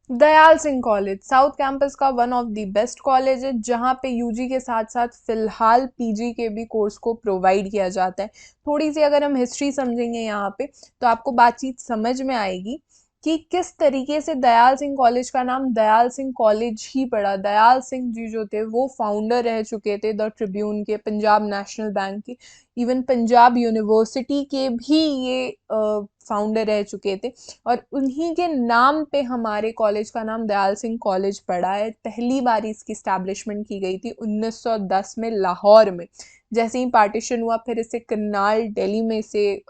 Dayal Singh college south campus का one of the best college है, जहाँ पे यूजी के साथ साथ फिलहाल पीजी के भी कोर्स को प्रोवाइड किया जाता है। थोड़ी सी अगर हम हिस्ट्री समझेंगे यहाँ पे तो आपको बातचीत समझ में आएगी कि किस तरीके से दयाल सिंह कॉलेज का नाम दयाल सिंह कॉलेज ही पड़ा। दयाल सिंह जी जो थे वो फाउंडर रह चुके थे द ट्रिब्यून के, पंजाब नेशनल बैंक के, इवन पंजाब यूनिवर्सिटी के भी ये फाउंडर रह चुके थे। और उन्हीं के नाम पे हमारे कॉलेज का नाम दयाल सिंह कॉलेज पड़ा है। पहली बार इसकी स्टैब्लिशमेंट की गई थी 1910 में लाहौर में। जैसे ही पार्टीशन हुआ फिर इसे करनाल दिल्ली में से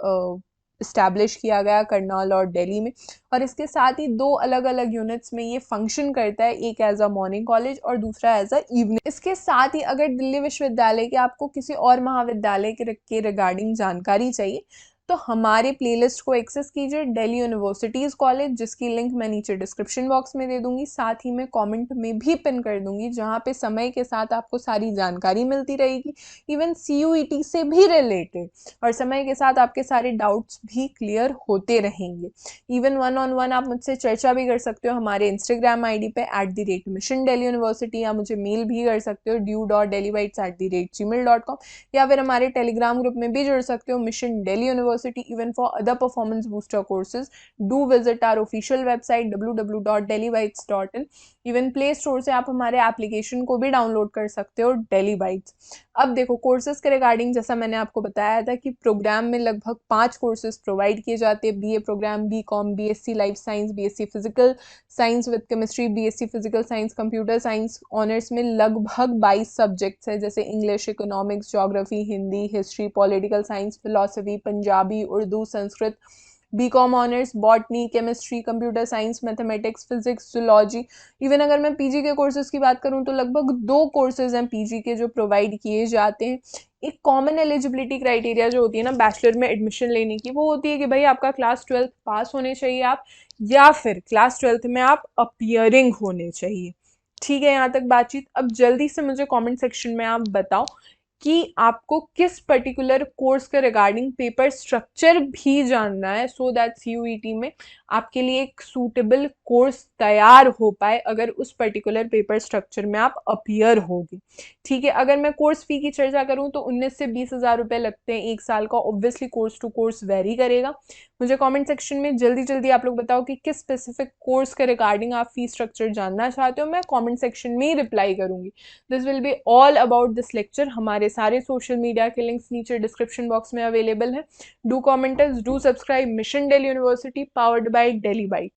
इस्टेब्लिश किया गया, करनाल और दिल्ली में। और इसके साथ ही दो अलग अलग यूनिट्स में ये फंक्शन करता है, एक एज अ मॉर्निंग कॉलेज और दूसरा एज अ इवनिंग। इसके साथ ही अगर दिल्ली विश्वविद्यालय के आपको किसी और महाविद्यालय के रिगार्डिंग जानकारी चाहिए तो हमारे प्लेलिस्ट को एक्सेस कीजिए, दिल्ली यूनिवर्सिटीज़ कॉलेज, जिसकी लिंक मैं नीचे डिस्क्रिप्शन बॉक्स में दे दूंगी, साथ ही मैं कमेंट में भी पिन कर दूंगी, जहाँ पे समय के साथ आपको सारी जानकारी मिलती रहेगी, इवन सीयूईटी से भी रिलेटेड। और समय के साथ आपके सारे डाउट्स भी क्लियर होते रहेंगे। इवन वन ऑन वन आप मुझसे चर्चा भी कर सकते हो हमारे इंस्टाग्राम आईडी पे @मिशन दिल्ली यूनिवर्सिटी, या मुझे मेल भी कर सकते हो du.delhibytes@gmail.com, या फिर हमारे टेलीग्राम ग्रुप में भी जुड़ सकते हो, mission Delhi university. Even for other performance booster courses, do visit our official website www.delhibytes.in। Even play store से आप हमारे एप्लीकेशन को भी डाउनलोड कर सकते हो, डेली बाइट्स। अब देखो कोर्सेज के रिगार्डिंग, जैसा मैंने आपको बताया था कि प्रोग्राम में लगभग 5 कोर्सेज प्रोवाइड किए जाते हैं। BA programme, BCom, BSc life science, BSc physical science with chemistry, BSc physical science computer science. Honours में लगभग 22 सब्जेक्ट्स है, जैसे English, economics, geography, Hindi, history, political science, philosophy, Punjabi, Urdu, Sanskrit. BCom honours botany, chemistry, computer science, mathematics, physics, zoology. Even अगर मैं PG के courses की बात करूं तो लगभग 2 कोर्सेज हैं पीजी के जो प्रोवाइड किए जाते हैं। एक कॉमन एलिजिबिलिटी क्राइटेरिया जो होती है ना बैचलर में एडमिशन लेने की, वो होती है कि भाई आपका क्लास 12 पास होने चाहिए आप, या फिर क्लास 12 में आप अपियरिंग होने चाहिए। ठीक है, यहाँ तक बातचीत। अब जल्दी से मुझे कमेंट सेक्शन में आप बताओ कि आपको किस पर्टिकुलर कोर्स के रिगार्डिंग पेपर स्ट्रक्चर भी जानना है, सो दैट सीयूईटी में आपके लिए एक सूटेबल कोर्स तैयार हो पाए अगर उस पर्टिकुलर पेपर स्ट्रक्चर में आप अपियर होगी। ठीक है, अगर मैं कोर्स फी की चर्चा करूं तो 19 से 20 हज़ार रुपये लगते हैं एक साल का। Obviously course to course vary करेगा। मुझे कमेंट सेक्शन में जल्दी जल्दी आप लोग बताओ कि किस स्पेसिफिक कोर्स के रिगार्डिंग आप फी स्ट्रक्चर जानना चाहते हो, मैं कमेंट सेक्शन में ही रिप्लाई करूंगी। This will be all about this lecture. हमारे सारे सोशल मीडिया के लिंक्स नीचे डिस्क्रिप्शन बॉक्स में अवेलेबल है। Do comment us, do subscribe. Mission Delhi university powered by Delhi bite.